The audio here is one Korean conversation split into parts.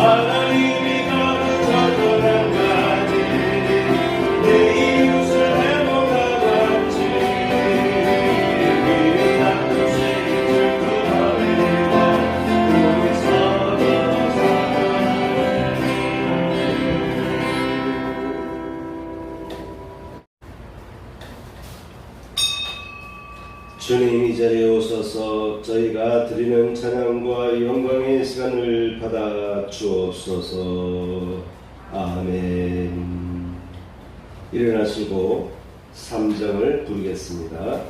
하나님이 거룩한 가지 내 이웃을 해보다 같이 우리는 나쁜 세계를 끊어내고 우리 서로 사랑해. 주님, 이 자리에 오셔서 저희가 드리는 찬양과 영광의 시간을 받아 주옵소서. 아멘. 일어나시고 3장을 부르겠습니다.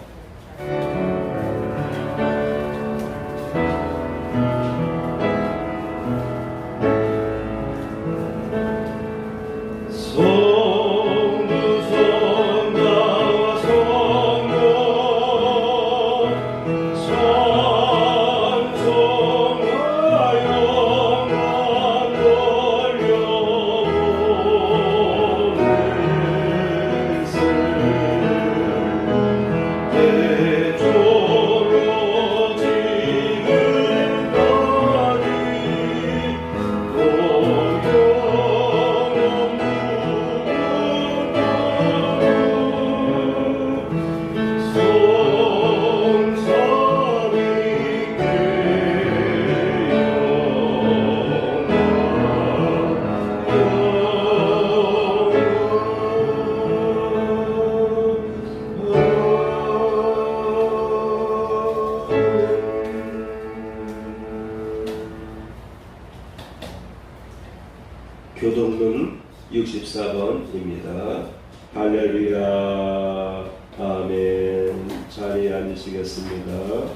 교동문 64번입니다. 할렐루야. 아멘. 자리에 앉으시겠습니다.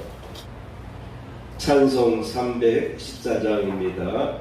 찬송 314장입니다.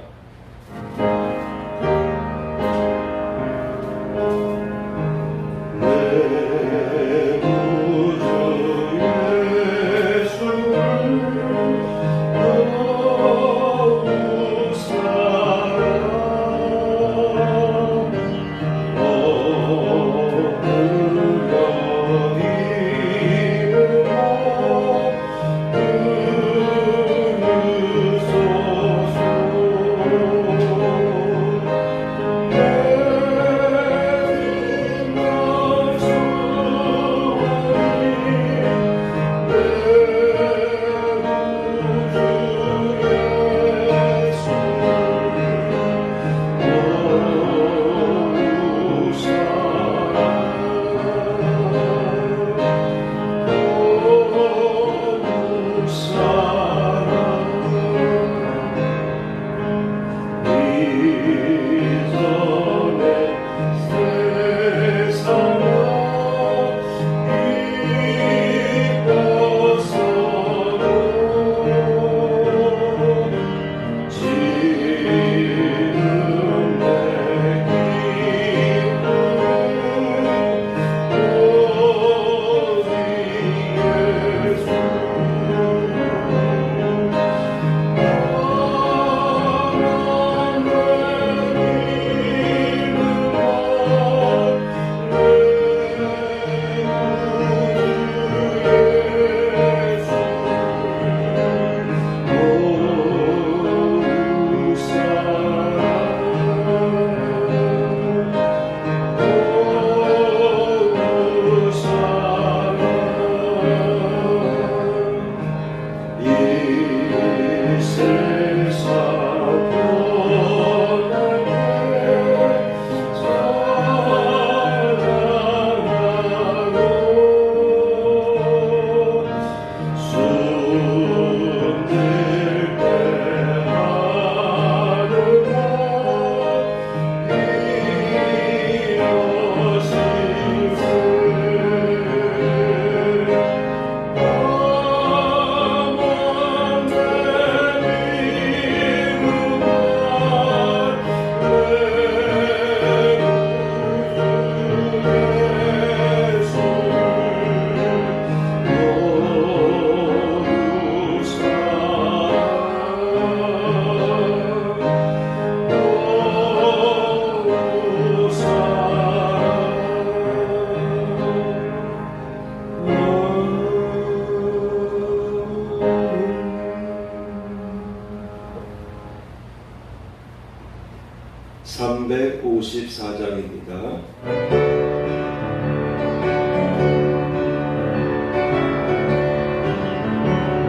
354장입니다.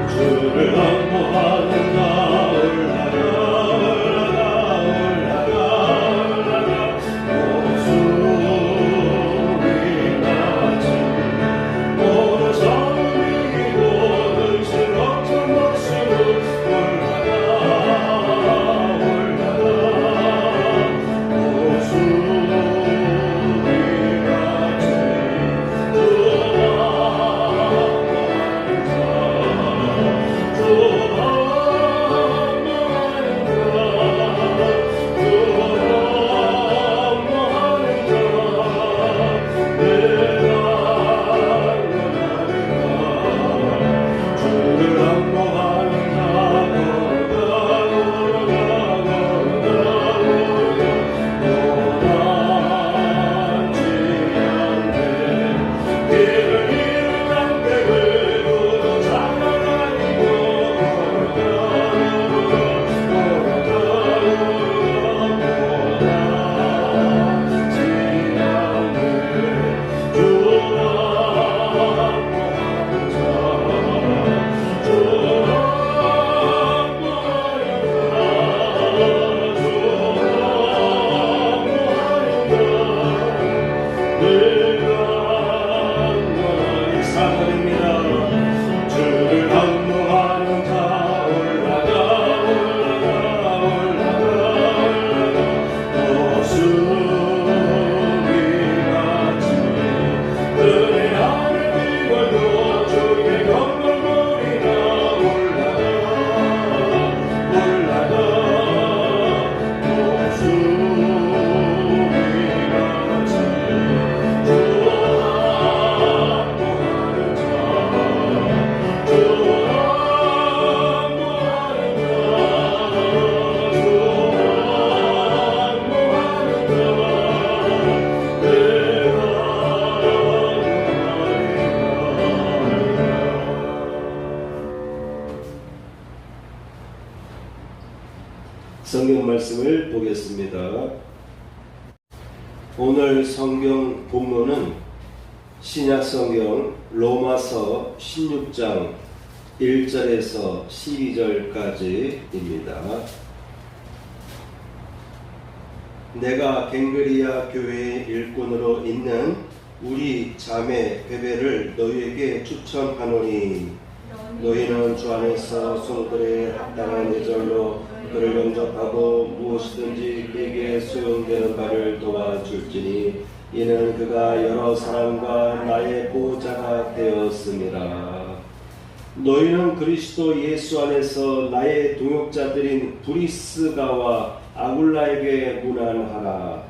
주를 안보하는 나 올라가 모습이 나지 모두 섬기고 근심 걱정 없이는 성경 말씀을 보겠습니다. 오늘 성경 본문은 신약 성경 로마서 16장 1절에서 12절까지입니다. 내가 갱그리아 교회의 일꾼으로 있는 우리 자매 베베를 너희에게 추천하노니 너희는 주 안에서 성들의 합당한 예절로 그를 영접하고 무엇이든지 그에게 수용되는 바를 도와줄지니 이는 그가 여러 사람과 나의 보호자가 되었음이라. 너희는 그리스도 예수 안에서 나의 동역자들인 브리스가와 아굴라에게 문안하라.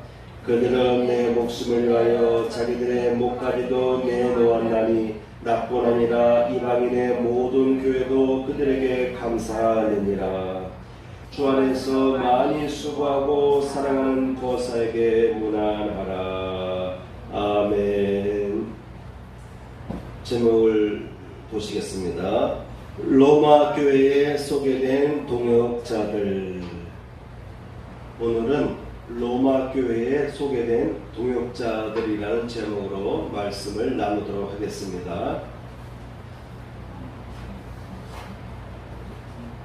그들은 내 목숨을 위하여 자기들의 목까지도 내놓았나니 나뿐 아니라 이방인의 모든 교회도 그들에게 감사하느니라. 주 안에서 많이 수고하고 사랑하는 보사에게 문안하라. 아멘. 제목을 보시겠습니다. 로마 교회에 소개된 동역자들. 오늘은 로마 교회에 소개된 동역자들이라는 제목으로 말씀을 나누도록 하겠습니다.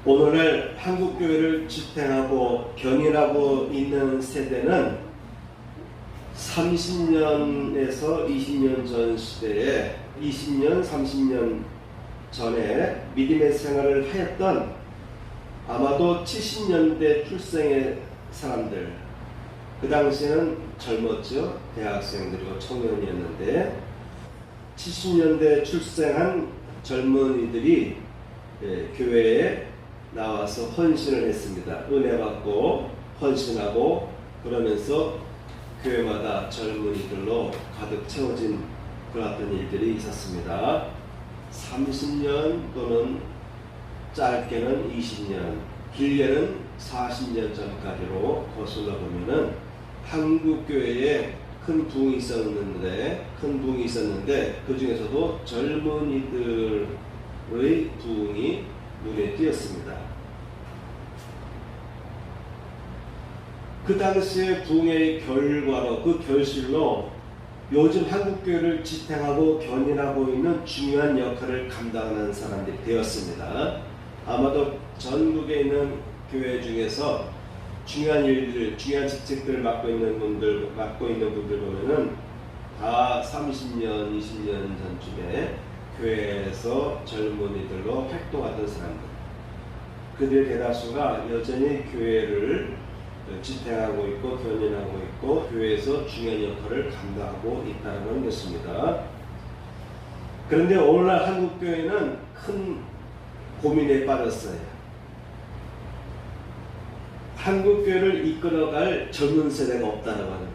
오늘날 한국교회를 지탱하고 견인하고 있는 세대는 30년에서 20년 전 시대에 20년, 30년 전에 믿음의 생활을 하였던 아마도 70년대 출생의 사람들, 그 당시에는 젊었죠. 대학생들이고 청년이었는데 70년대 출생한 젊은이들이 교회에 나와서 헌신을 했습니다. 은혜 받고 헌신하고 그러면서 교회마다 젊은이들로 가득 채워진 그런 일들이 있었습니다. 30년 또는 짧게는 20년, 길게는 40년 전까지로 거슬러 보면은 한국 교회에 큰 부흥이 있었는데 그 중에서도 젊은이들의 부흥이 눈에 띄었습니다. 그 당시의 부흥의 결과로, 그 결실로 요즘 한국교회를 지탱하고 견인하고 있는 중요한 역할을 감당하는 사람들이 되었습니다. 아마도 전국에 있는 교회 중에서 중요한 일들, 중요한 직책들을 맡고 있는 분들 보면은 다 30년, 20년 전쯤에 교회에서 젊은이들로 활동하던 사람들. 그들의 대다수가 여전히 교회를 지탱하고 있고 견인하고 있고 교회에서 중요한 역할을 감당하고 있다는 것입니다. 그런데 오늘날 한국교회는 큰 고민에 빠졌어요. 한국교회를 이끌어갈 젊은 세대가 없다고 하는 거예요.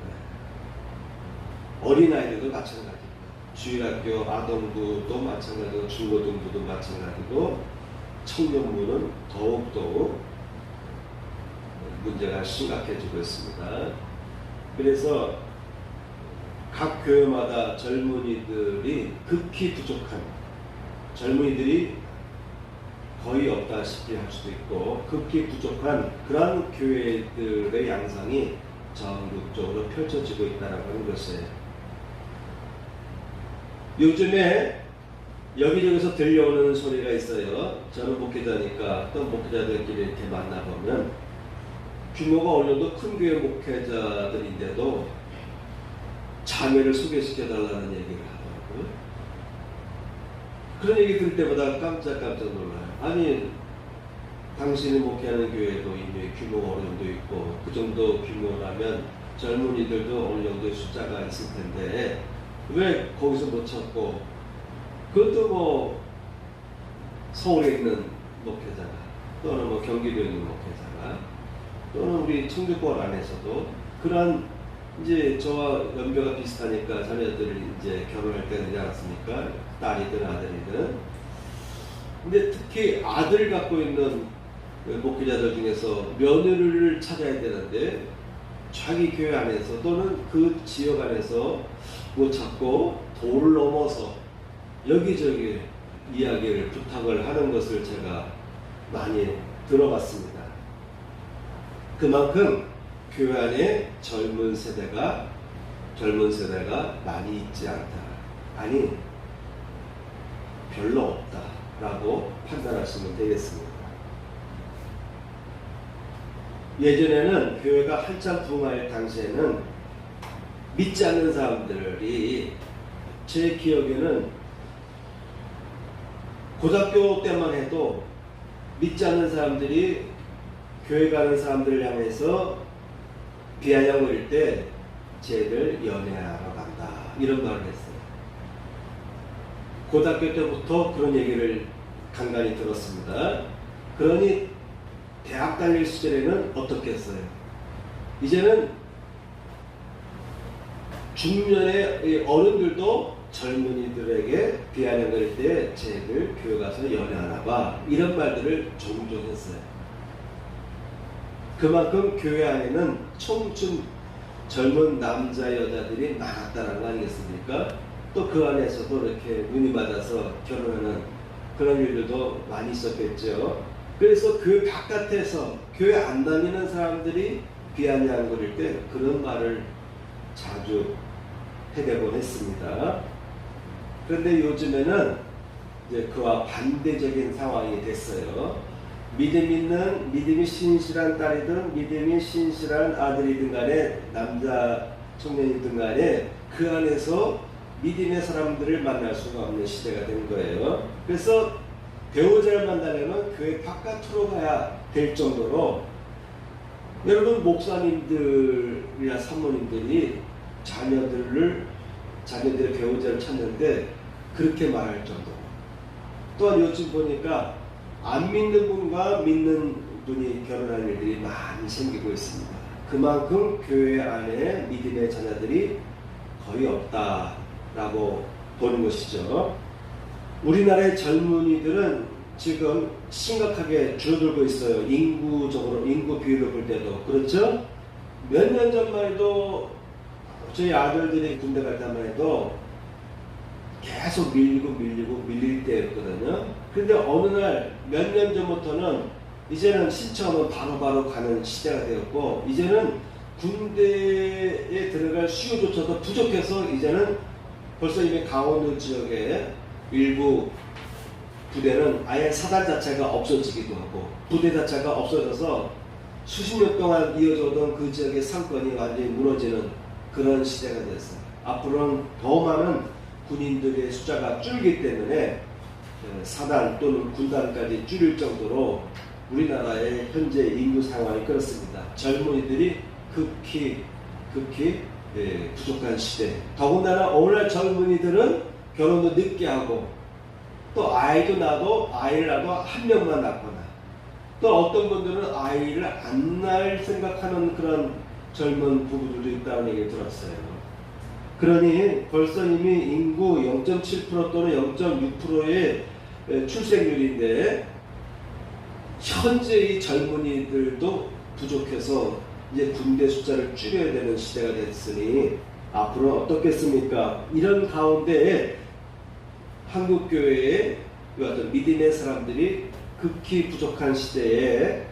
어린아이들도 마찬가지고 주일학교 아동부도 마찬가지고 중고등부도 마찬가지고 청년부는 더욱더욱 문제가 심각해지고 있습니다. 그래서 각 교회마다 젊은이들이 극히 부족한, 젊은이들이 거의 없다시피 할 수도 있고 극히 부족한 그런 교회들의 양상이 전국적으로 펼쳐지고 있다는 것이에요. 요즘에 여기저기서 들려오는 소리가 있어요. 저는 목회자니까 또 목회자들끼리 이렇게 만나보면 규모가 어느 정도 큰 교회 목회자들인데도 자매를 소개시켜달라는 얘기를 하더라고요. 그런 얘기 들을 때마다 깜짝깜짝 놀라요. 아니, 당신이 목회하는 교회도 이미 규모가 어느 정도 있고 그 정도 규모라면 젊은이들도 어느 정도의 숫자가 있을 텐데 왜 거기서 못 찾고, 그것도 뭐 서울에 있는 목회자가 또는 뭐 경기도에 있는 목회자가 또는 우리 청주권 안에서도 그런 이제 저와 연배가 비슷하니까 자녀들이 이제 결혼할 때 되지 않았습니까? 딸이든 아들이든. 근데 특히 아들 갖고 있는 목회자들 중에서 며느리를 찾아야 되는데 자기 교회 안에서 또는 그 지역 안에서 못 찾고 도를 넘어서 여기저기 이야기를 부탁을 하는 것을 제가 많이 들어봤습니다. 그만큼 교회 안에 젊은 세대가 많이 있지 않다. 아니, 별로 없다라고 판단하시면 되겠습니다. 예전에는 교회가 한참 부흥할 당시에는 믿지 않는 사람들이, 제 기억에는 고등학교 때만 해도 믿지 않는 사람들이 교회 가는 사람들을 향해서 비아냥 거릴 때 쟤들 연애하러 간다 이런 말을 했어요. 고등학교 때부터 그런 얘기를 간간히 들었습니다. 그러니 대학 다닐 시절에는 어떻게 했어요? 이제는 중년의 어른들도 젊은이들에게 비아냥 거릴 때 쟤들 교회 가서 연애하나 봐 이런 말들을 종종 했어요. 그만큼 교회 안에는 청춘 젊은 남자 여자들이 많았다는 거 아니겠습니까? 또 그 안에서도 이렇게 눈이 맞아서 결혼하는 그런 일들도 많이 있었겠죠. 그래서 그 바깥에서 교회 안 다니는 사람들이 비아냥 거릴 때 그런 말을 자주 해대곤 했습니다. 그런데 요즘에는 이제 그와 반대적인 상황이 됐어요. 믿음이 신실한 딸이든 믿음이 신실한 아들이든 간에 남자 청년이든 간에 그 안에서 믿음의 사람들을 만날 수가 없는 시대가 된 거예요. 그래서 배우자를 만나려면 교회 바깥으로 가야 될 정도로, 여러분 목사님들이나 사모님들이 자녀들의 배우자를 찾는데 그렇게 말할 정도로, 또한 요즘 보니까 안 믿는 분과 믿는 분이 결혼할 일들이 많이 생기고 있습니다. 그만큼 교회 안에 믿음의 자녀들이 거의 없다라고 보는 것이죠. 우리나라의 젊은이들은 지금 심각하게 줄어들고 있어요. 인구적으로, 인구 비율을 볼 때도. 그렇죠? 몇 년 전만 해도 저희 아들들이 군대 갈 때만 해도 계속 밀릴 때였거든요. 근데 어느 날 몇 년 전부터는 이제는 신청하면 바로바로 가는 시대가 되었고, 이제는 군대에 들어갈 수요조차도 부족해서 이제는 벌써 이미 강원도 지역에 일부 부대는 아예 사단 자체가 없어지기도 하고 부대 자체가 없어져서 수십 년 동안 이어져오던 그 지역의 상권이 완전히 무너지는 그런 시대가 됐어요. 앞으로는 더 많은 군인들의 숫자가 줄기 때문에 사단 또는 군단까지 줄일 정도로 우리나라의 현재 인구 상황이 그렇습니다. 젊은이들이 극히 부족한 시대. 더군다나 오늘날 젊은이들은 결혼도 늦게 하고 또 아이를 낳아도 한 명만 낳거나 또 어떤 분들은 아이를 안 낳을 생각하는 그런 젊은 부부들도 있다는 얘기를 들었어요. 그러니 벌써 이미 인구 0.7% 또는 0.6%의 출생률인데 현재 이 젊은이들도 부족해서 이제 군대 숫자를 줄여야 되는 시대가 됐으니 앞으로 어떻겠습니까? 이런 가운데 한국교회의 어떤 믿음의 사람들이 극히 부족한 시대에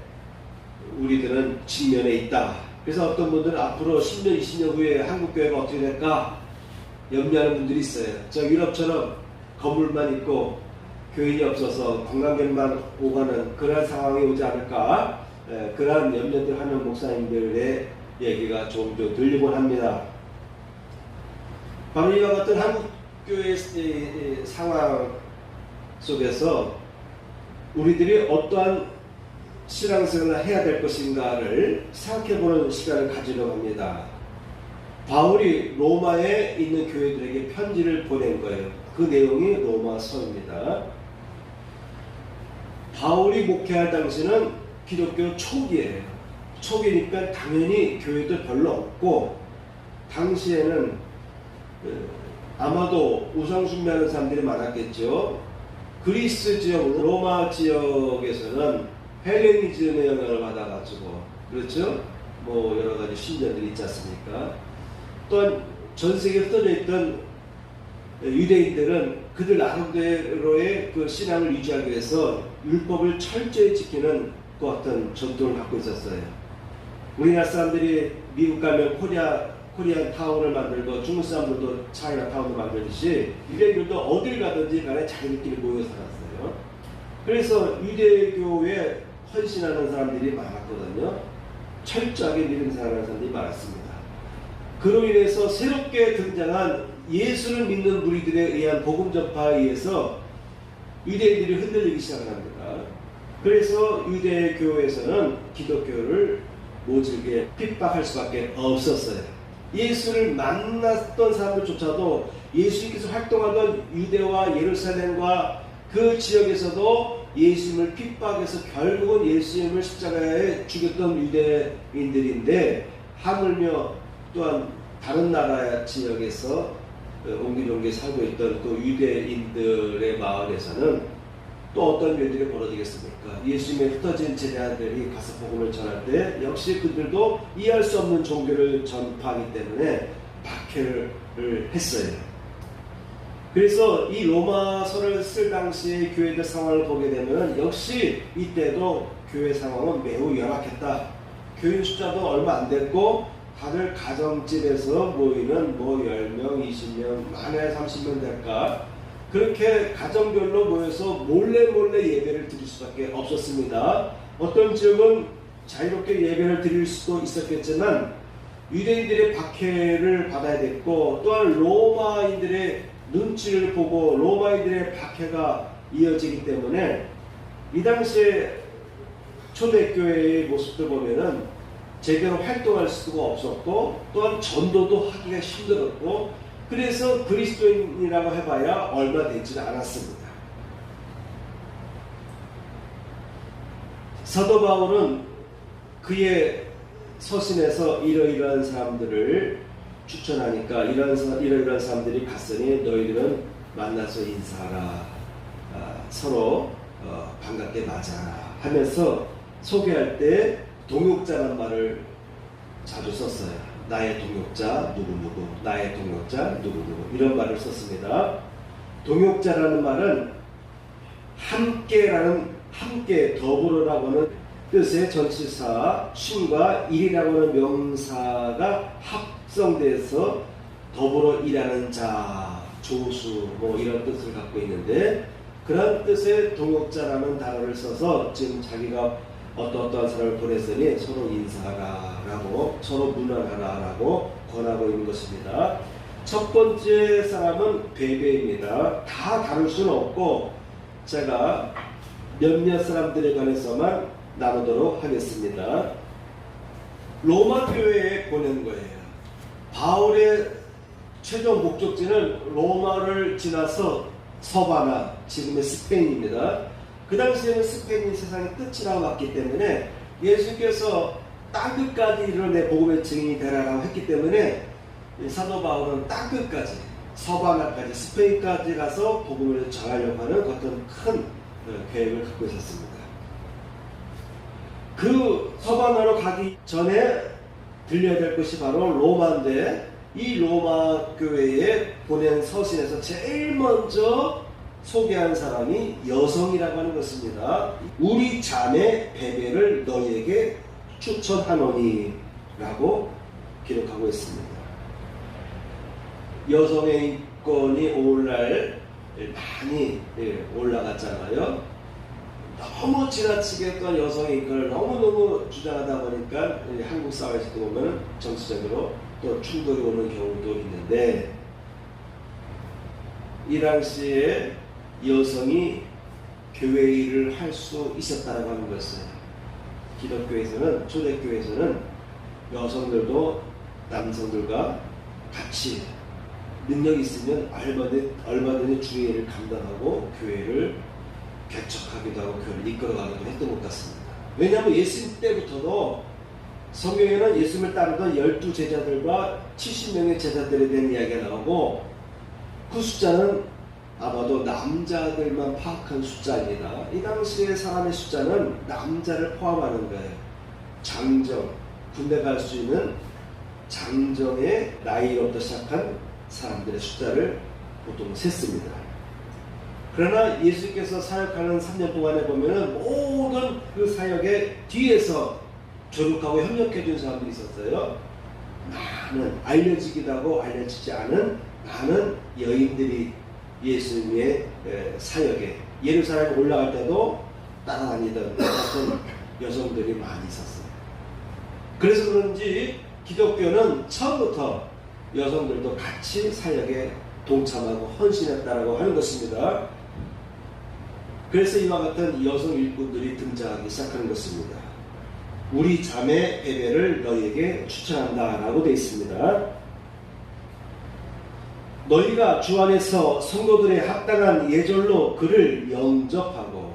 우리들은 직면해 있다. 그래서 어떤 분들은 앞으로 10년, 20년 후에 한국교회가 어떻게 될까 염려하는 분들이 있어요. 저 유럽처럼 건물만 있고 교인이 없어서 관광객만 오가는 그런 상황이 오지 않을까, 그러한 염려들 하는 목사님들의 얘기가 종종 들리곤 합니다. 바로 이와 같은 한국교회의 상황 속에서 우리들이 어떠한 신앙생활을 해야 될 것인가를 생각해보는 시간을 가지려고 합니다. 바울이 로마에 있는 교회들에게 편지를 보낸 거예요. 그 내용이 로마서입니다. 바울이 목회할 당시는 기독교 초기예요. 초기니까 당연히 교회도 별로 없고 당시에는 아마도 우상숭배하는 사람들이 많았겠죠. 그리스 지역, 로마 지역에서는 헬레니즘의 영향을 받아가지고, 그렇죠? 뭐 여러 가지 신전들이 있지 않습니까? 또한 전 세계에 흩어져 있던 유대인들은 그들 나름대로의 그 신앙을 유지하기 위해서 율법을 철저히 지키는 그 어떤 전통을 갖고 있었어요. 우리나라 사람들이 미국 가면 코리안 타운을 만들고 중국 사람들도 차이나 타운을 만들듯이 유대인들도 어딜 가든지 간에 자기들끼리 모여 살았어요. 그래서 유대교에 헌신하는 사람들이 많았거든요. 철저하게 믿음 생활하는 사람들이 많았습니다. 그로 인해서 새롭게 등장한 예수를 믿는 무리들에 의한 복음 전파에 의해서 유대인들이 흔들리기 시작합니다. 그래서 유대교에서는 기독교를 모질게 핍박할 수밖에 없었어요. 예수를 만났던 사람들조차도 예수님께서 활동하던 유대와 예루살렘과 그 지역에서도 예수님을 핍박해서 결국은 예수님을 십자가에 죽였던 유대인들인데, 하물며 또한 다른 나라 지역에서 옹기종기 살고 있던 그 유대인들의 마을에서는 또 어떤 일들이 벌어지겠습니까? 예수님의 흩어진 제자들이 가서 복음을 전할 때 역시 그들도 이해할 수 없는 종교를 전파하기 때문에 박해를 했어요. 그래서 이 로마서를 쓸 당시의 교회들 상황을 보게 되면 역시 이때도 교회 상황은 매우 열악했다. 교인 숫자도 얼마 안 됐고 다들 가정집에서 모이는 뭐 10명, 20명, 많아야 30명 될까? 그렇게 가정별로 모여서 몰래 예배를 드릴 수밖에 없었습니다. 어떤 지역은 자유롭게 예배를 드릴 수도 있었겠지만 유대인들의 박해를 받아야 됐고, 또한 로마인들의 눈치를 보고 로마인들의 박해가 이어지기 때문에 이 당시에 초대교회의 모습들 보면은 제대로 활동할 수가 없었고, 또한 전도도 하기가 힘들었고, 그래서 그리스도인이라고 해봐야 얼마 되지 않았습니다. 사도 바울은 그의 서신에서 이러이러한 사람들을 추천하니까 이러이러한 사람들이 갔으니 너희들은 만나서 인사하라, 서로 반갑게 맞아라 하면서 소개할 때 동역자란 말을 자주 썼어요. 나의 동역자 누구누구, 나의 동역자 누구누구, 이런 말을 썼습니다. 동역자라는 말은 함께, 더불어라고는 뜻의 전치사 쉼과 일이라고 하는 명사가 합성돼서 더불어 일하는 자, 조수 뭐 이런 뜻을 갖고 있는데, 그런 뜻의 동역자라는 단어를 써서 지금 자기가 어떠한 사람을 보냈으니 서로 인사하라라고, 서로 문안하라라고 권하고 있는 것입니다. 첫 번째 사람은 베베입니다. 다 다룰 수는 없고 제가 몇몇 사람들에 관해서만 나누도록 하겠습니다. 로마 교회에 보낸 거예요. 바울의 최종 목적지는 로마를 지나서 서바나, 지금의 스페인입니다. 그 당시에는 스페인이 세상의 끝이라고 봤기 때문에 예수께서 땅끝까지 이르러 복음의 증인이 되라고 했기 때문에 사도 바울은 땅끝까지, 서바나까지, 스페인까지 가서 복음을 전하려고 하는 어떤 큰 계획을 갖고 있었습니다. 그 서바나로 가기 전에 들려야 될 것이 바로 로마인데, 이 로마 교회에 보낸 서신에서 제일 먼저 소개한 사람이 여성이라고 하는 것입니다. 우리 자매 베베를 너희에게 추천하노니 라고 기록하고 있습니다. 여성의 인권이 오늘날 많이 올라갔잖아요. 너무 지나치게 또 여성의 인권을 너무너무 주장하다 보니까 한국 사회에서도 보면 정치적으로 또 충돌이 오는 경우도 있는데, 이 당시에 여성이 교회 일을 할 수 있었다고 하는 것은, 기독교에서는, 초대교회에서는 여성들도 남성들과 같이 능력이 있으면 얼마든지 주의 일을 감당하고 교회를 개척하기도 하고 교회를 이끌어가기도 했던 것 같습니다. 왜냐하면 예수님 때부터도 성경에는 예수님을 따르던 12제자들과 70명의 제자들에 대한 이야기가 나오고, 그 숫자는 아마도 남자들만 파악한 숫자입니다. 이 당시의 사람의 숫자는 남자를 포함하는 거예요. 장정, 군대 갈 수 있는 장정의 나이로부터 시작한 사람들의 숫자를 보통 셌습니다. 그러나 예수께서 사역하는 3년 동안에 보면은 모든 그 사역의 뒤에서 조력하고 협력해 준 사람들이 있었어요. 많은 알려지기도 하고 알려지지 않은 많은 여인들이 예수님의 사역에, 예루살렘에 올라갈 때도 따라다니던 같은 여성들이 많이 있었어요. 그래서 그런지 기독교는 처음부터 여성들도 같이 사역에 동참하고 헌신했다라고 하는 것입니다. 그래서 이와 같은 여성 일꾼들이 등장하기 시작하는 것입니다. 우리 자매 베베를 너희에게 추천한다 라고 되어 있습니다. 너희가 주 안에서 성도들의 합당한 예절로 그를 영접하고,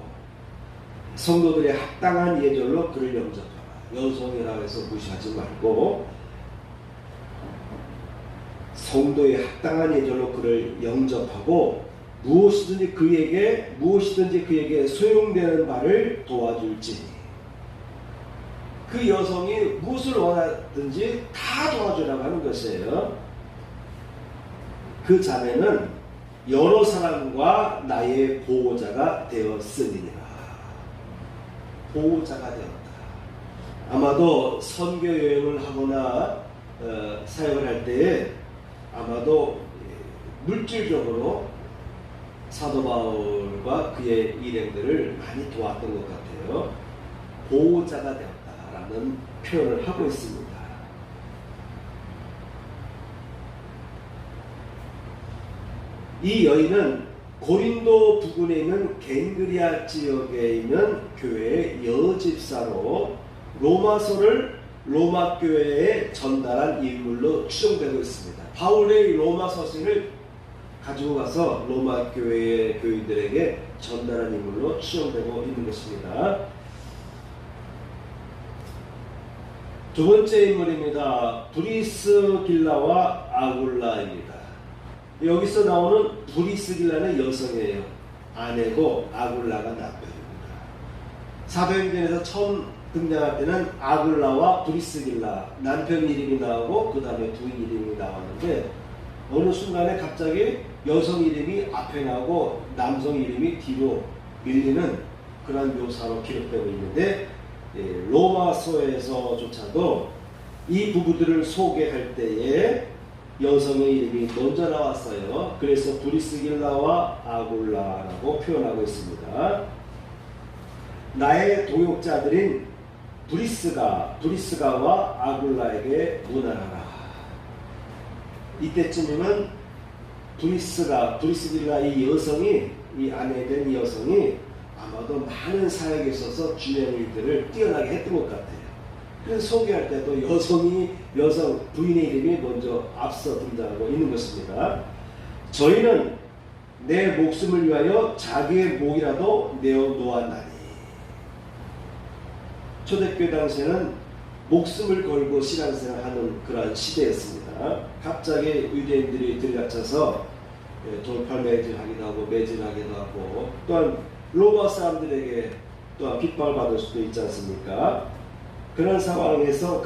성도들의 합당한 예절로 그를 영접하라. 여성이라고 해서 무시하지 말고 성도의 합당한 예절로 그를 영접하고 무엇이든지 그에게 소용되는 바를 도와줄지니. 그 여성이 무엇을 원하든지 다 도와주라고 하는 것이에요. 그 자매는 여러 사람과 나의 보호자가 되었으니라. 보호자가 되었다. 아마도 선교 여행을 하거나 사역을 할 때에 아마도 물질적으로 사도 바울과 그의 일행들을 많이 도왔던 것 같아요. 보호자가 되었다라는 표현을 하고 있습니다. 이 여인은 고린도 부근에 있는 겐그리아 지역에 있는 교회의 여집사로 로마서를 로마 교회에 전달한 인물로 추정되고 있습니다. 바울의 로마 서신을 가지고 가서 로마 교회의 교인들에게 전달한 인물로 추정되고 있는 것입니다. 두 번째 인물입니다. 브리스길라와 아굴라입니다. 여기서 나오는 브리스길라는 여성이에요. 아내고 아굴라가 남편입니다. 사도행전에서 처음 등장할 때는 아굴라와 브리스길라 남편 이름이 나오고 그 다음에 부인 이름이 나왔는데, 어느 순간에 갑자기 여성 이름이 앞에 나오고 남성 이름이 뒤로 밀리는 그런 묘사로 기록되고 있는데, 로마서에서조차도 이 부부들을 소개할 때에 여성의 이름이 먼저 나왔어요. 그래서 브리스길라와 아굴라라고 표현하고 있습니다. 나의 동역자들인 브리스가와 아굴라에게 문안하라. 이때쯤이면 브리스길라 이 여성이, 이 아내된 여성이 아마도 많은 사역에 있어서 주변 일들을 뛰어나게 했던 것 같아요. 그래서 소개할 때도 여성 부인의 이름이 먼저 앞서 등장하고 있는 것입니다. 저희는 내 목숨을 위하여 자기의 목이라도 내어 놓았나니. 초대교회 당시에는 목숨을 걸고 신앙생활하는 그러한 시대였습니다. 갑자기 유대인들이 들이닥쳐서 돌팔매질하기도 하고 매질하기도 하고, 또한 로마 사람들에게 또한 핍박을 받을 수도 있지 않습니까? 그런 상황에서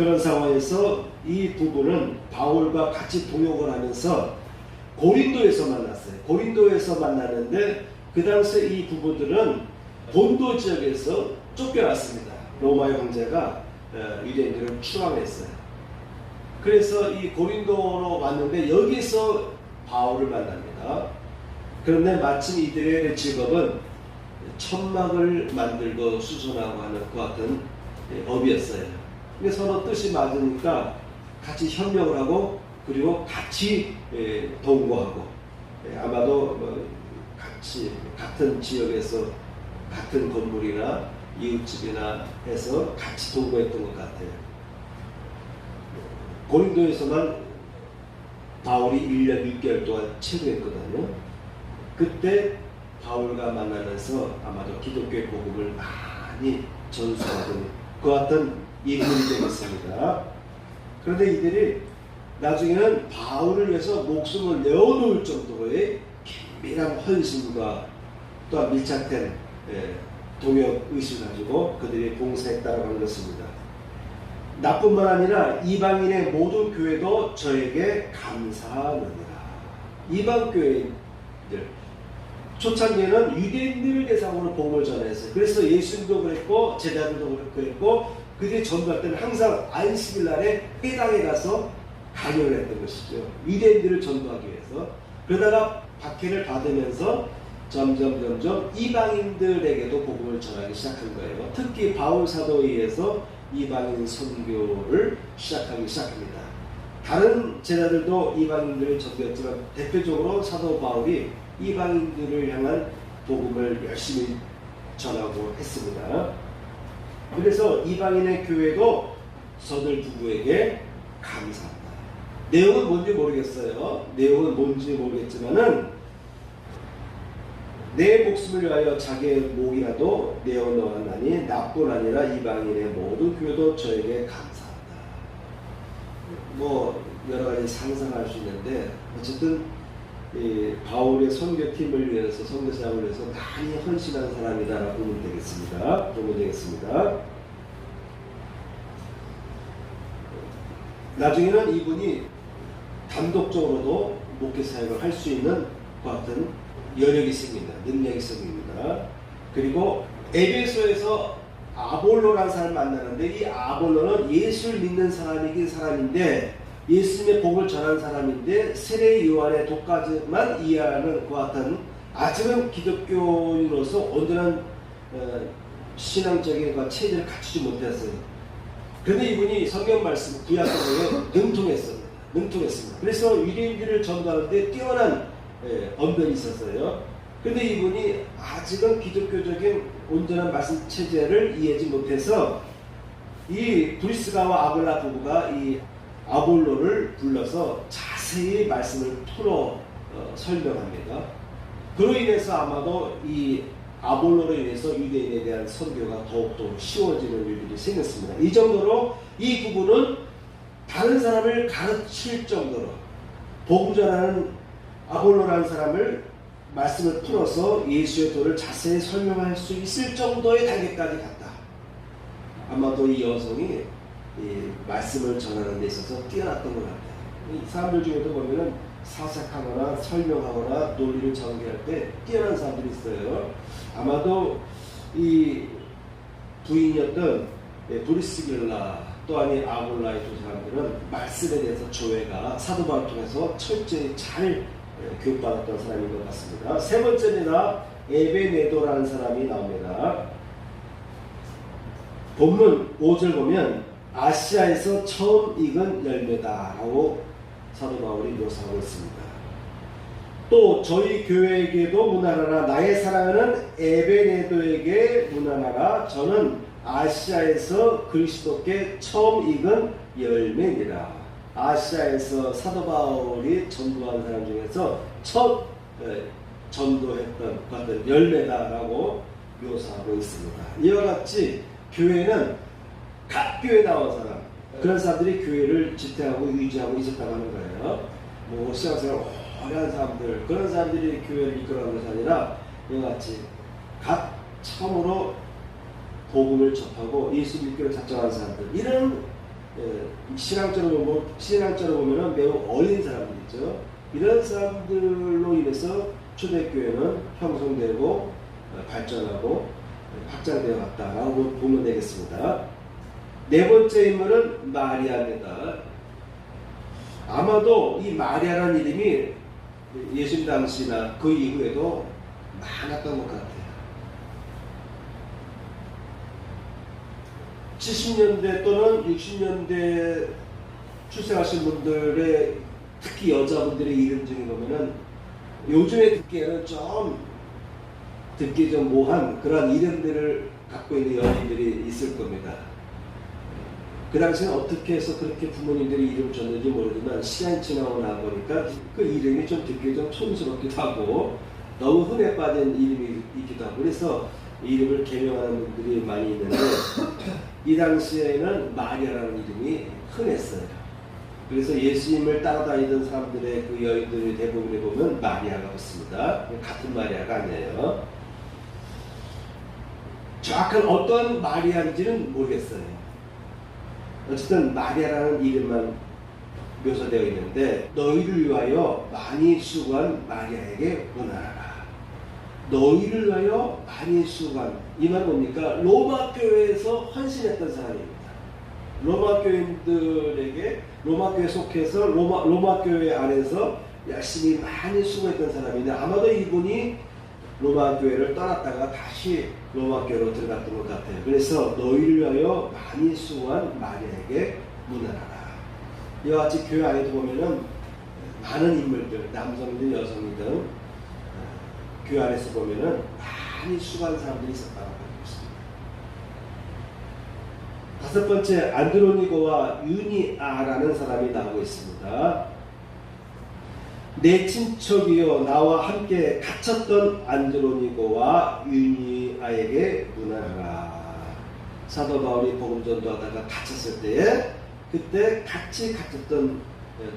이 부부는 바울과 같이 동역을 하면서 고린도에서 만났어요. 고린도에서 만났는데 그 당시에 이 부부들은 본도 지역에서 쫓겨났습니다. 로마의 황제가 유대인들을 추방했어요. 그래서 이 고린도로 왔는데 여기서 바울을 만납니다. 그런데 마침 이들의 직업은 천막을 만들고 수선하고 하는 그 같은 업이었어요. 근데 서로 뜻이 맞으니까 같이 협력을 하고, 그리고 같이 동거하고, 아마도 같이 같은 지역에서 같은 건물이나 이웃집이나 해서 같이 동거했던 것 같아요. 고린도에서만 바울이 1년 6개월 동안 체류했거든요. 그때 바울과 만나면서 아마도 기독교의 복음을 많이 전수하던 그 같은 인물이 되겠습니다. 그런데 이들이 나중에는 바울을 위해서 목숨을 내어놓을 정도의 긴밀한 헌신과 또한 밀착된 동역 의식을 가지고 그들이 봉사했다고 하는 것입니다. 나뿐만 아니라 이방인의 모든 교회도 저에게 감사하느니라. 이방 교회들, 초창기에는 유대인들을 대상으로 복음을 전했어요. 그래서 예수님도 그랬고 제자들도 그랬고, 그들이 전도할 때는 항상 안식일 날에 회당에 가서 강연을 했던 것이죠. 유대인들을 전도하기 위해서. 그러다가 박해를 받으면서 점점 이방인들에게도 복음을 전하기 시작한 거예요. 특히 바울 사도에 의해서 이방인 선교를 시작하기 시작합니다. 다른 제자들도 이방인들을 전도했지만 대표적으로 사도 바울이 이방인들을 향한 복음을 열심히 전하고 했습니다. 그래서 이방인의 교회도 저들 부부에게 감사합니다. 내용은 뭔지 모르겠어요. 내용은 뭔지 모르겠지만은 내 목숨을 위하여 자기의 목이라도 내어놓았나니 나뿐 아니라 이방인의 모든 교회도 저에게 감사합니다. 뭐 여러 가지 상상할 수 있는데, 어쨌든 바울의 선교팀을 위해서, 선교사역을 위해서 많이 헌신한 사람이다라고 보면 되겠습니다. 나중에는 이분이 단독적으로도 목회 사역을 할 수 있는 것 같은 여력이 생깁니다. 능력이 생깁니다. 그리고 에베소에서 아볼로라는 사람을 만나는데, 이 아볼로는 예수를 믿는 사람이긴 사람인데, 예수님의 복을 전한 사람인데 세례 요한의 독까지만 이해하는 것 같은, 아직은 기독교인으로서 온전한 신앙적인 체질을 갖추지 못했어요. 그런데 이분이 성경 말씀 구약성경에 능통했습니다. 그래서 유대인들을 전도하는데 뛰어난 언변이 있었어요. 그런데 이분이 아직은 기독교적인 온전한 말씀 체제를 이해하지 못해서 이 브리스가와 아굴라 부부가 이 아볼로를 불러서 자세히 말씀을 풀어 설명합니다. 그로 인해서 아마도 이 아볼로로 인해서 유대인에 대한 선교가 더욱더 쉬워지는 일들이 생겼습니다. 이 정도로 이 부부는 다른 사람을 가르칠 정도로 복음 전하는 아볼로라는 사람을 말씀을 풀어서 예수의 도를 자세히 설명할 수 있을 정도의 단계까지 갔다. 아마도 이 여성이 이 말씀을 전하는 데 있어서 뛰어났던 것 같아요. 이 사람들 중에도 보면은 사색하거나 설명하거나 논리를 전개할 때 뛰어난 사람들이 있어요. 아마도 이 부인이었던 브리스길라 또한 이 아굴라의 두 사람들은 말씀에 대해서 조회가 사도 바울을 통해서 철저히 잘 교육받았던 사람인 것 같습니다. 세 번째는 에베네도라는 사람이 나옵니다. 본문 5절 보면 아시아에서 처음 익은 열매다라고 사도 바울이 묘사하고 있습니다. 또 저희 교회에게도 문안하라. 나의 사랑하는 에베네도에게 문안하라. 저는 아시아에서 그리스도께 처음 익은 열매니라. 아시아에서 사도 바울이 전도한 사람 중에서 첫 전도했던 어떤 열매다라고 묘사하고 있습니다. 이와 같이 교회는 각 교회 나온 사람, 그런 사람들이 교회를 지탱하고 유지하고 있었다고 하는 거예요. 뭐 신앙생활 오래 한 사람들, 그런 사람들이 교회를 이끌어가는 것이 아니라 이와 같이 각 처음으로 복음을 접하고 예수 믿기로 작정한 사람들, 이런 신앙적으로 보면 매우 어린 사람들이죠. 이런 사람들로 인해서 초대교회는 형성되고 발전하고 확장되어 갔다라고 보면 되겠습니다. 네 번째 인물은 마리아입니다. 아마도 이 마리아라는 이름이 예수님 당시나 그 이후에도 많았던 것 같아요. 70년대 또는 60년대 출생하신 분들의 특히 여자분들의 이름 중에 보면은 요즘에 듣기 좀 모한 그런 이름들을 갖고 있는 연인들이 있을 겁니다. 그 당시에는 어떻게 해서 그렇게 부모님들이 이름을 줬는지 모르지만 시간이 지나고 나 보니까 그 이름이 좀 듣기 좀 촌스럽기도 하고 너무 흔해 빠진 이름이 있기도 하고 그래서 이름을 개명하는 분들이 많이 있는데 이 당시에는 마리아라는 이름이 흔했어요. 그래서 예수님을 따라다니던 사람들의 그 여인들의 대부분에 보면 마리아가 있습니다. 같은 마리아가 아니에요. 정확한 어떤 마리아인지는 모르겠어요. 어쨌든 마리아라는 이름만 묘사되어 있는데 너희를 위하여 많이 수고한 마리아에게 문안하라. 너희를 위하여 많이 수고한, 이 말은 뭡니까? 로마 교회에서 헌신했던 사람입니다. 로마 교인들에게 로마 교회에 속해서 로마 교회 안에서 열심히 많이 수고했던 사람인데 아마도 이분이 로마 교회를 떠났다가 다시 로마 교회로 들어갔던 것 같아요. 그래서 너희를 위하여 많이 수고한 마리아에게 문안하라. 이와 같이 교회 안에도 보면은 많은 인물들, 남성이든 여성이든 교회 안에서 보면은 많이 수고한 사람들이 있었다고 하고 있습니다. 다섯 번째, 안드로니고와 유니아라는 사람이 나오고 있습니다. 내 친척이요 나와 함께 갇혔던 안드로니고와 유니아에게 문안하라. 사도 바울이 복음 전도하다가 갇혔을 때에 그때 같이 갇혔던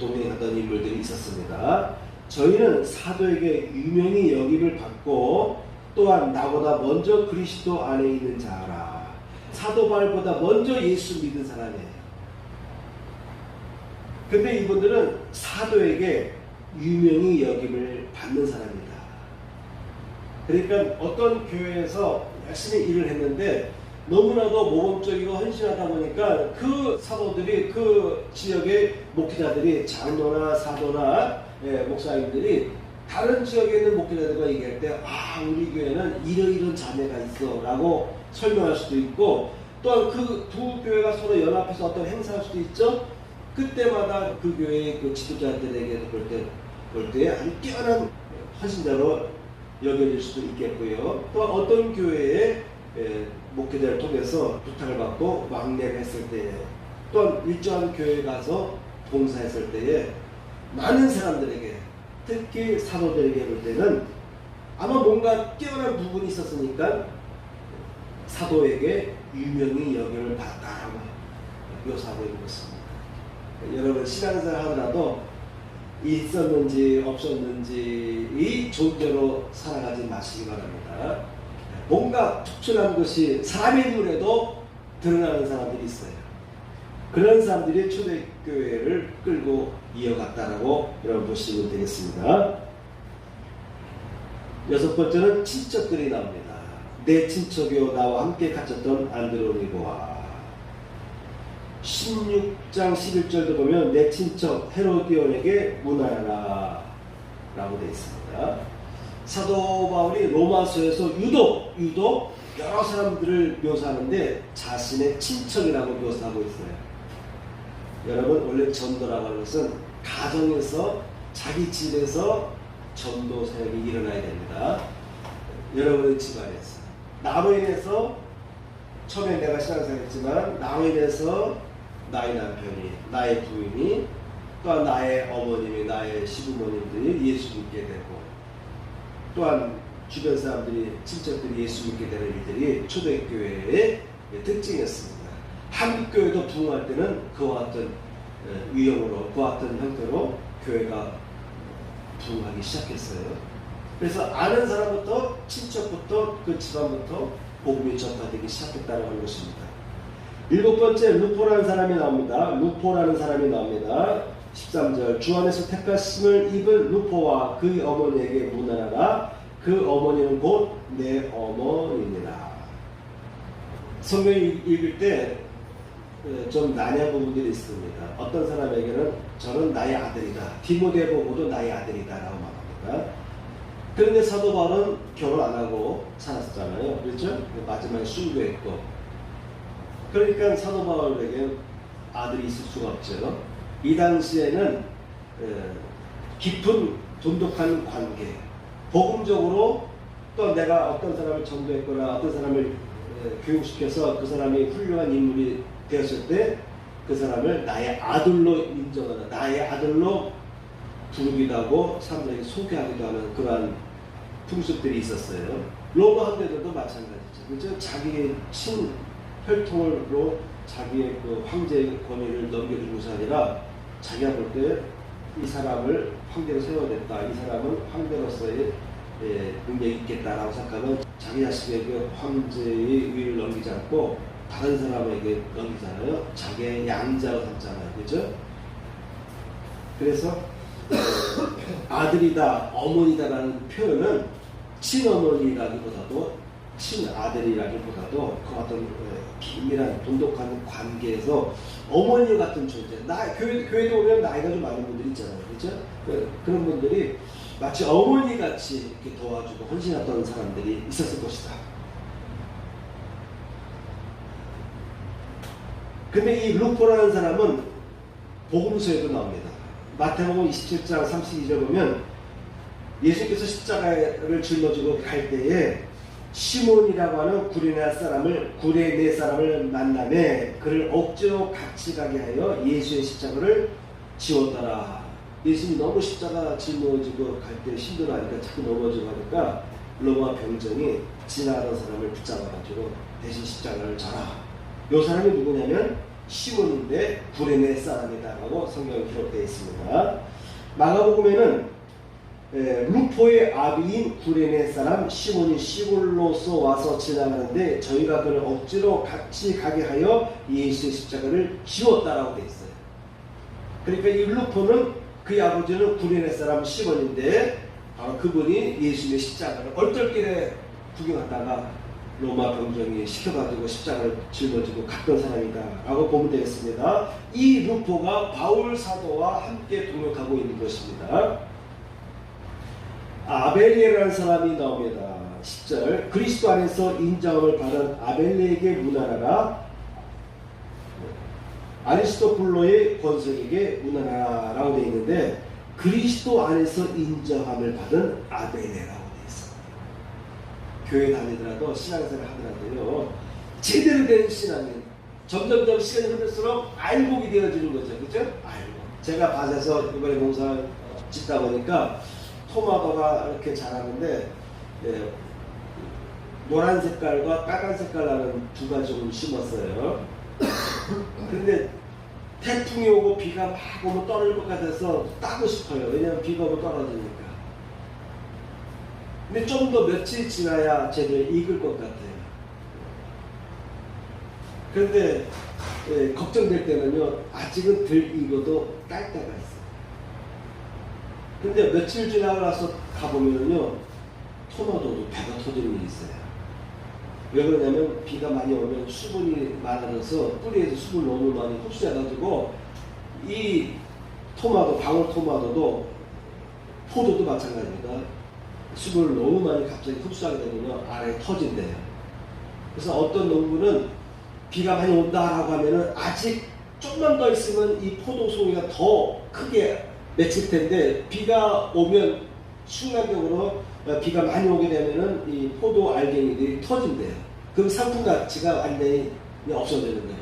동행하던 인물들이 있었습니다. 저희는 사도에게 유명히 여김을 받고 또한 나보다 먼저 그리스도 안에 있는 자라. 사도 바울보다 먼저 예수 믿은 사람이에요. 근데 이분들은 사도에게 유명히 여김을 받는 사람이다. 그러니까 어떤 교회에서 열심히 일을 했는데 너무나도 모범적이고 헌신하다 보니까 그 사도들이, 그 지역의 목회자들이, 장로나 사도나 목사님들이 다른 지역에 있는 목회자들과 얘기할 때 우리 교회는 이런 자매가 있어 라고 설명할 수도 있고, 또한 그 두 교회가 서로 연합해서 어떤 행사할 수도 있죠. 그때마다 그 교회의 그 지도자들에게 볼 때 아주 뛰어난 헌신자로 여겨질 수도 있겠고요. 또 어떤 교회의 목회자를 통해서 부탁을 받고 왕래를 했을 때에, 또한 일정한 교회에 가서 봉사했을 때에 많은 사람들에게, 특히 사도들에게 볼 때는 아마 뭔가 뛰어난 부분이 있었으니까 사도에게 유명히 여김을 받았다라고 묘사하고 있는 것입니다. 여러분 신앙생활 하더라도 있었는지 없었는지 이 존재로 살아가지 마시기 바랍니다. 뭔가 특출한 것이 사람의 눈에도 드러나는 사람들이 있어요. 그런 사람들이 초대교회를 끌고 이어갔다라고 여러분 보시면 되겠습니다. 여섯 번째는 친척들이 나옵니다. 내 친척이요 나와 함께 갇혔던 안드로니고와. 16장 11절도 보면 내 친척 헤로디온에게 문하라 라고 되어 있습니다. 사도 바울이 로마서에서 유독 여러 사람들을 묘사하는데 자신의 친척이라고 묘사하고 있어요. 여러분, 원래 전도라고 하는 것은 가정에서, 자기 집에서 전도 사역이 일어나야 됩니다. 여러분의 집안에서. 나로 인해서, 처음에 내가 신앙생활했지만 나로 인해서 나의 남편이, 나의 부인이, 또한 나의 어머님이, 나의 시부모님들이 예수 믿게 되고, 또한 주변 사람들이, 친척들이 예수 믿게 되는 일들이 초대교회의 특징이었습니다. 한국 교회도 부흥할 때는 그와 같은 유형으로, 그와 같은 형태로 교회가 부흥하기 시작했어요. 그래서 아는 사람부터, 친척부터, 그 집안부터 복음이 전파되기 시작했다는 하는 것입니다. 7번째, 루포라는 사람이 나옵니다. 루포라는 사람이 나옵니다. 13절, 주 안에서 택하심을 입은 루포와 그 어머니에게 문하라. 그 어머니는 곧 내 어머니니라. 성경 읽을 때 좀 난해한 부분들이 있습니다. 어떤 사람에게는 저는 나의 아들이다, 디모데 보고도 나의 아들이다 라고 말합니다. 그런데 사도 바울은 결혼 안 하고 살았잖아요. 그렇죠? 마지막에 순교했고, 그러니까 사도 바울에게 아들이 있을 수가 없죠. 이 당시에는 깊은 돈독한 관계, 복음적으로 또 내가 어떤 사람을 전도했거나 어떤 사람을 교육시켜서 그 사람이 훌륭한 인물이 되었을 때 그 사람을 나의 아들로 인정하는, 나의 아들로 부르기도 하고 사람들에게 소개하기도 하는 그러한 풍습들이 있었어요. 로마 황제들도 마찬가지죠. 그렇죠? 자기의 친혈통으로 자기의 그 황제의 권위를 넘겨준 것이 아니라 자기가 볼 때 이 사람을 황제로 세워냈다, 이 사람은 황제로서의 능력이 있겠다라고 생각하면 자기 자식에게 황제의 위를 넘기지 않고 다른 사람에게 넘기잖아요. 자기의 양자로 삼잖아요. 그죠? 그래서 아들이다, 어머니다라는 표현은 친어머니라기보다도, 친아들이라기보다도 그 어떤 긴밀한 돈독한 관계에서 어머니 같은 존재, 교회도 오면 나이가 좀 많은 분들이 있잖아요. 그렇죠? 그런 분들이 마치 어머니같이 이렇게 도와주고 헌신했던 사람들이 있었을 것이다. 근데 이 루포라는 사람은 복음서에도 나옵니다. 마태복음 27장 32절 보면 예수님께서 십자가를 짊어지고 갈 때에 시몬이라고 하는 구레네 사람을 만나매 그를 억지로 같이 가게 하여 예수의 십자가를 지웠더라. 예수님이 너무 십자가 짊어지고 갈 때 힘들어하니까 자꾸 넘어지고 하니까 로마 병정이 지나가던 사람을 붙잡아가지고 대신 십자가를 져라. 이 사람이 누구냐면 시몬인데 구레네 사람이다라고 성경에 기록되어 있습니다. 마가복음에는 루포의 아비인 구레네 사람 시몬이 시골로서 와서 지나가는데 저희가 그를 억지로 같이 가게 하여 예수의 십자가를 지웠다라고 되어 있어요. 그러니까 이 루포는 그의 아버지는 구레네 사람 시몬인데 바로 그분이 예수의 십자가를 얼떨결에 구경하다가 로마 병정이 시켜가지고 십자가를 짊어지고 갔던 사람이다 라고 보면 되겠습니다. 이 루포가 바울 사도와 함께 동역하고 있는 것입니다. 아벨리라는 사람이 나옵니다. 10절, 그리스도 안에서 인정을 받은 아벨리에게 문하라. 아리스토블로의 권석에게 문하라 라고 되어 있는데 그리스도 안에서 인정함을 받은 아벨레라고 되어 있습니다. 교회 다니더라도 신앙생활 하더라도요, 제대로 된 신앙은 점점점 시간이 흐를수록 알곡이 되어지는 거죠. 그죠? 알곡. 제가 밭에서 이번에 농사 짓다 보니까 토마토가 이렇게 자라는데 노란 색깔과 빨간 색깔 나는 두 가지를 심었어요. 근데 태풍이 오고 비가 막 오면 떨어질 것 같아서 따고 싶어요. 왜냐하면 비가 오면 떨어지니까. 근데 좀 더 며칠 지나야 제대로 익을 것 같아요. 그런데 걱정될 때는요, 아직은 덜 익어도 딸 때가 있어요. 근데 며칠 지나고 나서 가보면요, 토마토도 배가 터지는 일이 있어요. 왜 그러냐면 비가 많이 오면 수분이 많아져서 뿌리에서 수분을 너무 많이 흡수해가지고 이 토마토, 방울토마토도 포도도 마찬가지입니다. 수분을 너무 많이 갑자기 흡수하게 되면 아래에 터진대요. 그래서 어떤 농부는 비가 많이 온다라고 하면은 아직 좀만 더 있으면 이 포도 송이가 더 크게 맺힐 텐데 비가 오면 순간적으로 비가 많이 오게 되면은 이 포도 알갱이들이 터진대요. 그럼 상품 가치가 완전히 없어지는 거예요.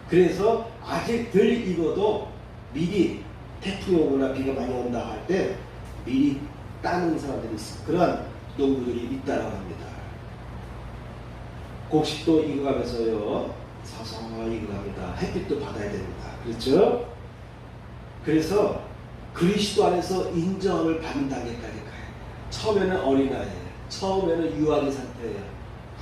그래서 아직 덜 익어도 미리 태풍이 오거나 비가 많이 온다 할 때 미리 따는 사람들이 있어요. 그러한 농부들이 있다라고 합니다. 곡식도 익어가면서요, 서서히 익어갑니다. 햇빛도 받아야 됩니다. 그렇죠? 그래서 그리스도 안에서 인정을 받는 단계까지 가요. 처음에는 어린아이예요. 처음에는 유아기 상태예요.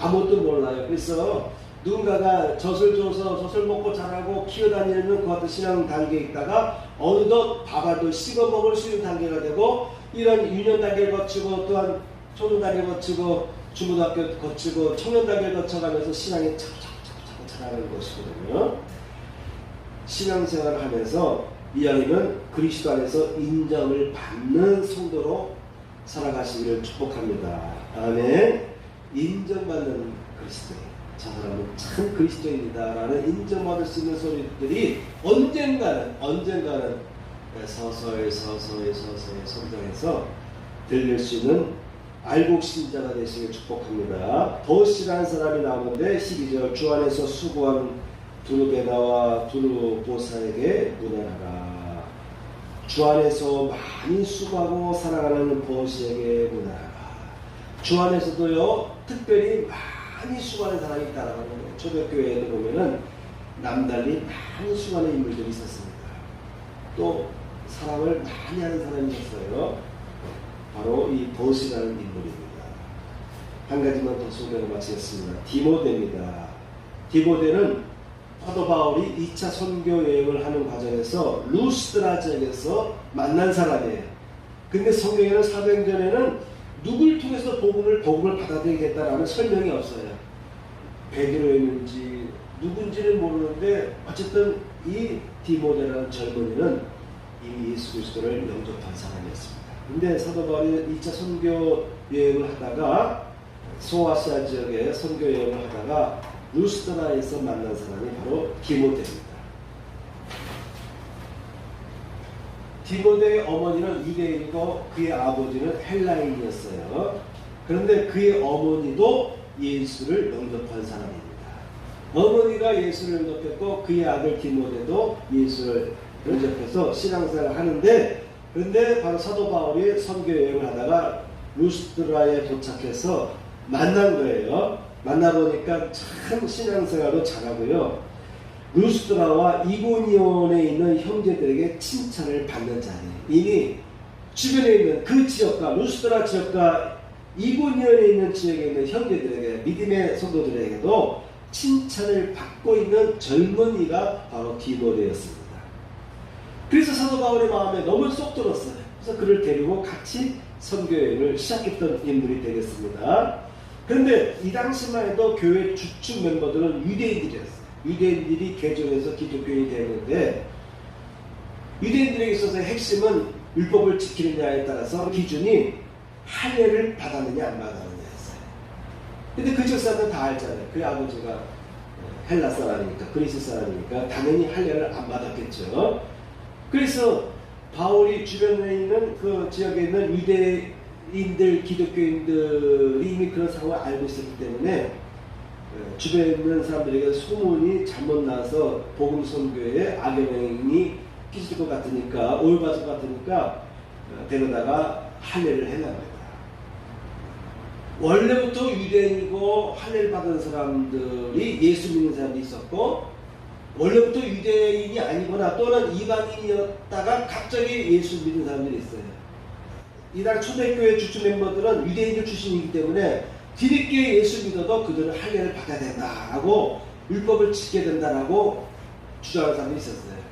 아무것도 몰라요. 그래서 누군가가 젖을 줘서 젖을 먹고 자라고 키워다니는 그 같은 신앙 단계에 있다가 어느덧 밥알도 씹어 먹을 수 있는 단계가 되고, 이런 유년 단계를 거치고 또한 초등 단계를 거치고 중고등학교 거치고 청년 단계를 거쳐가면서 신앙이 차곡차곡 자라는 것이거든요. 신앙생활을 하면서 이왕이면 그리스도 안에서 인정을 받는 성도로 살아가시기를 축복합니다. 아멘. 인정받는 그리스도인, 저 사람은 참 그리스도인이다라는 인정받을 수 있는 소리들이 언젠가는 서서히 성장해서 들릴 수 있는 알곡 신자가 되시길 축복합니다. 더시라는 사람이 나오는데 12절, 주 안에서 수고한 두루베나와 두루보사에게 문안하라. 주 안에서 많이 수고하고 살아가는 버시에게 문안하라. 주 안에서도요, 특별히 많이 수고하는 사람이 있다라고 하는 거예요. 초대교회에도 보면은 남달리 많이 수고하는 인물들이 있었습니다. 또 사랑을 많이 하는 사람이 있었어요. 바로 이 버시라는 인물입니다. 한 가지만 더 소개를 마치겠습니다. 디모데입니다. 디모데는 사도 바울이 2차 선교 여행을 하는 과정에서 루스드라 지역에서 만난 사람이에요. 근데 성경에는 사도행전에는 누굴 통해서 복음을 받아들이겠다라는 설명이 없어요. 베드로였는지 누군지는 모르는데 어쨌든 이 디모데라는 젊은이는 이미 예수 그리스도를 영접한 사람이었습니다. 근데 사도 바울이 2차 선교 여행을 하다가 소아시아 지역에 선교 여행을 하다가 루스드라에서 만난 사람이 바로 디모데입니다. 디모데의 어머니는 유대인이고 그의 아버지는 헬라인이었어요. 그런데 그의 어머니도 예수를 영접한 사람입니다. 어머니가 예수를 영접했고 그의 아들 디모데도 예수를 영접해서 신앙생활을 하는데, 그런데 바로 사도 바울이 선교 여행을 하다가 루스드라에 도착해서 만난 거예요. 만나보니까 참 신앙생활도 잘하고요. 루스드라와 이고니온에 있는 형제들에게 칭찬을 받는 자리예요. 이미 주변에 있는 그 지역과 루스드라 지역과 이고니온에 있는 지역에 있는 형제들에게, 믿음의 성도들에게도 칭찬을 받고 있는 젊은이가 바로 디모데였습니다. 그래서 사도 바울의 마음에 너무 쏙 들었어요. 그래서 그를 데리고 같이 선교여행을 시작했던 인물이 되겠습니다. 그런데 이 당시만 해도 교회 주축 멤버들은 유대인들이었어요. 유대인들이 개종해서 기독교인이 되는데, 유대인들에게 있어서 핵심은 율법을 지키느냐에 따라서 기준이 할례를 받았느냐 안 받았느냐였어요. 근데 그 지역 사람들은 다 알잖아요. 그의 아버지가 헬라 사람이니까, 그리스 사람이니까 당연히 할례를 안 받았겠죠. 그래서 바울이 주변에 있는 그 지역에 있는 유대인들, 기독교인들이 이미 그런 상황을 알고 있었기 때문에 주변에 있는 사람들에게 소문이 잘못 나서 복음 선교에 악영향이 끼칠 것 같으니까, 오해받을 것 같으니까 데려다가 할례를 해나갑니다. 원래부터 유대인이고 할례를 받은 사람들이 예수 믿는 사람도 있었고, 원래부터 유대인이 아니거나 또는 이방인이었다가 갑자기 예수 믿는 사람들이 있어요. 이날 초대교회 주축 멤버들은 유대인들 출신이기 때문에 뒤늦게 예수 믿어도 그들은 할례를 받아야 된다라고, 율법을 지켜야 된다라고 주장하는 사람이 있었어요.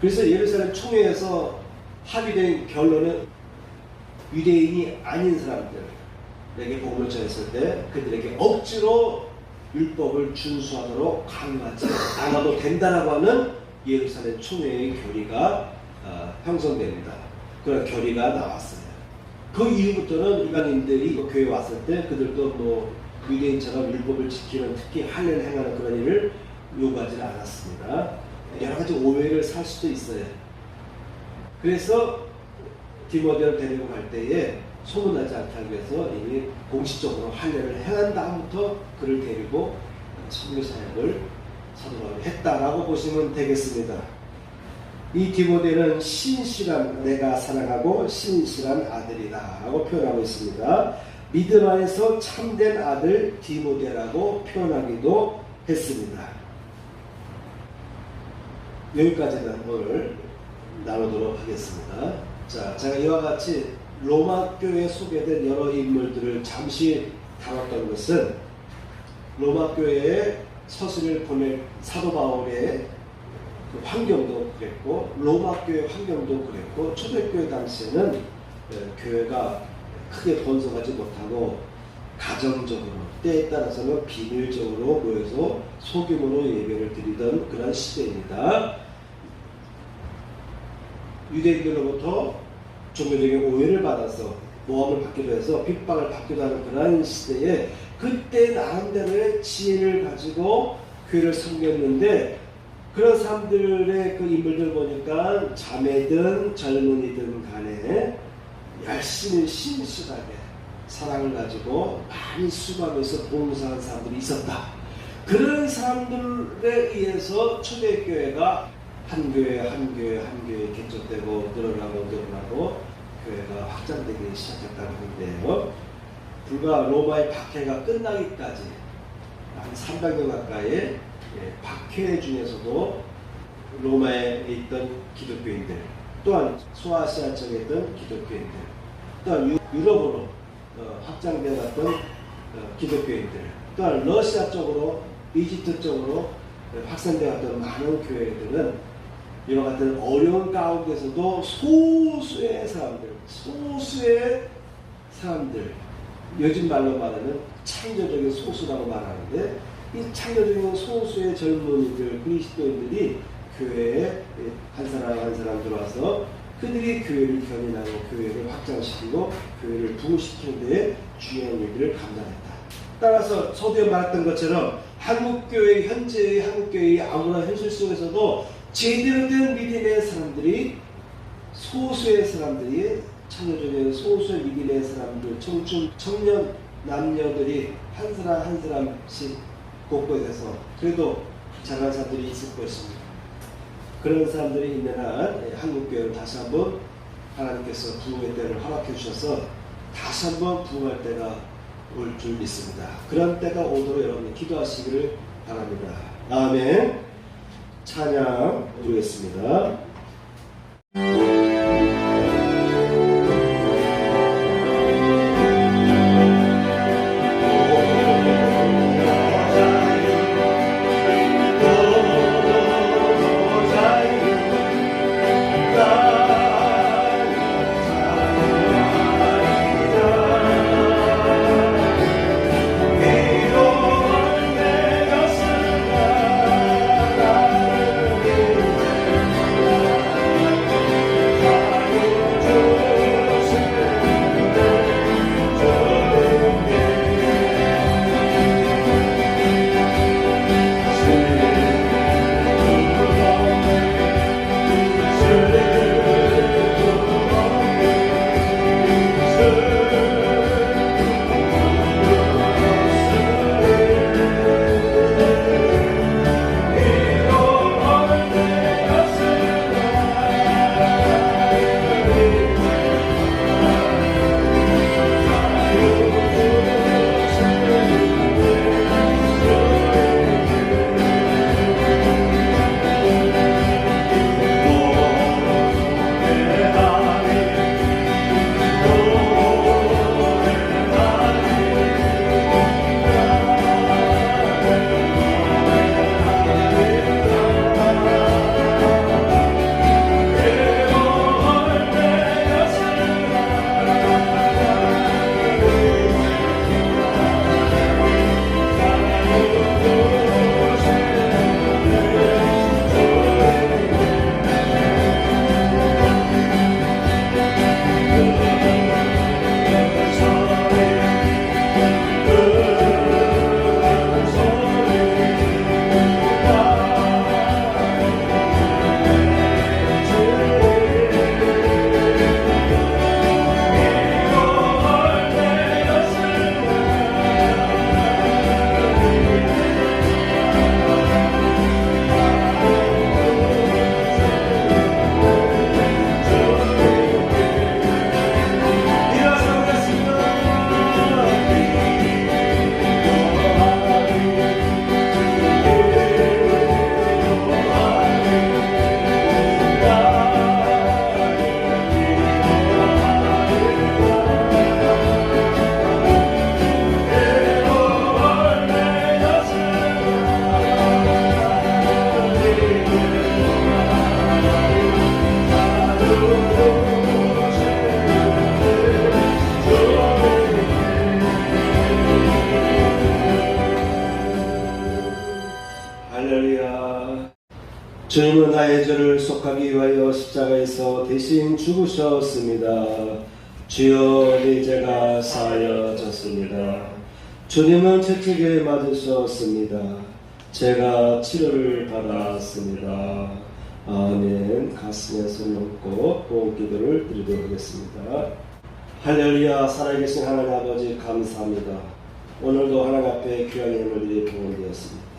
그래서 예루살렘 총회에서 합의된 결론은 유대인이 아닌 사람들에게 복음을 전했을 때 그들에게 억지로 율법을 준수하도록 강요하지 않아도 된다라고 하는 예루살렘 총회의 교리가 형성됩니다. 그런 교리가 나왔어요. 그 이후부터는 일반인들이 교회에 왔을 때 그들도 뭐 유대인처럼 율법을 지키는, 특히 할례를 행하는 그런 일을 요구하지 않았습니다. 여러 가지 오해를 살 수도 있어요. 그래서 디모데를 데리고 갈 때에 소문나지 않게 하기 위해서 이미 공식적으로 할례를 행한 다음부터 그를 데리고 선교 사역을 사도 바울이 했다라고 보시면 되겠습니다. 이 디모데는 신실한, 내가 사랑하고 신실한 아들이다 라고 표현하고 있습니다. 믿음 안에서 참된 아들 디모데라고 표현하기도 했습니다. 여기까지는 오늘 나누도록 하겠습니다. 자, 제가 이와 같이 로마 교회에 소개된 여러 인물들을 잠시 다뤘던 것은 로마 교회에 서신을 보낸 사도 바울의 그 환경도 그랬고, 로마 교회 환경도 그랬고, 초대교회 당시에는 교회가 크게 번성하지 못하고 가정적으로, 때에 따라서는 비밀적으로 모여서 소규모로 예배를 드리던 그런 시대입니다. 유대인들로부터 종교적인 오해를 받아서 모함을 받기도 해서 핍박을 받기도 하는 그런 시대에 그때 나름대로의 지혜를 가지고 교회를 섬겼는데, 그런 사람들의 그 인물들 보니까 자매든 젊은이든 간에 열심히 신실하게 사랑을 가지고 많이 수고하면서 봉사한 사람들이 있었다. 그런 사람들에 의해서 초대교회가 한 교회 개척되고 늘어나고 교회가 확장되기 시작했다는 건데요. 불과 로마의 박해가 끝나기까지 한 300년 가까이 박해 중에서도 로마에 있던 기독교인들, 또한 소아시아 쪽에 있던 기독교인들, 또한 유럽으로 확장되어 갔던 기독교인들, 또한 러시아 쪽으로, 이집트 쪽으로 확산되어 갔던 많은 교회들은 이와 같은 어려운 가운데서도 소수의 사람들, 요즘 말로 말하는 창조적인 소수라고 말하는데, 이 창조적인 소수의 젊은이들, 그리스도인들이 교회에 한 사람 들어와서 그들이 교회를 견인하고 교회를 확장시키고 교회를 부흥시키는 데에 중요한 일들을 감당했다. 따라서 서두에 말했던 것처럼 한국교회, 현재의 한국교회의 아무런 현실 속에서도 제대로 된 믿음의 사람들이, 소수의 사람들이, 창조적인 소수의 믿음의 사람들, 청년, 남녀들이 한 사람씩 곳곳에서 그래도 잘난 사람들이 있을 것입니다. 그런 사람들이 있는 한 한국교회를 다시 한번 하나님께서 부흥의 때를 허락해 주셔서 다시 한번 부흥할 때가 올 줄 믿습니다. 그런 때가 오도록 여러분이 기도하시기를 바랍니다. 아멘. 찬양 드리겠습니다. 주님은 나의 죄를 속하기 위하여 십자가에서 대신 죽으셨습니다. 주여 내 죄가 사하여졌습니다. 주님은 채찍에 맞으셨습니다. 제가 치료를 받았습니다. 아멘. 가슴에 손을 얹고 호흡 기도를 드리도록 하겠습니다. 할렐루야. 살아계신 하나님 아버지 감사합니다. 오늘도 하나님 앞에 귀한 예물들이 봉헌되었습니다.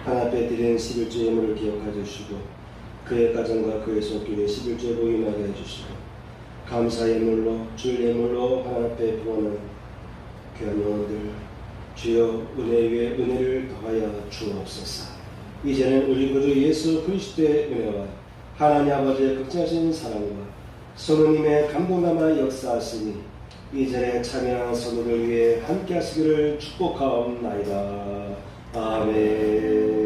하나님 앞에 드린 11주 예물을 기억해 주시고 그의 가정과 그의 손길에 11주에 복임하게 해주시고 감사 예물로 줄 예물로 하나님 앞에 봉헌한 귀한 영혼들 주여 은혜 위에 은혜를 더하여 주옵소서. 이제는 우리 구주 예수 그리스도의 은혜와 하나님 아버지의 극진하신 사랑과 성령님의 감동남아 역사하시니 이전에 참여한 성도들 위해 함께 하시기를 축복하옵나이다. 아멘.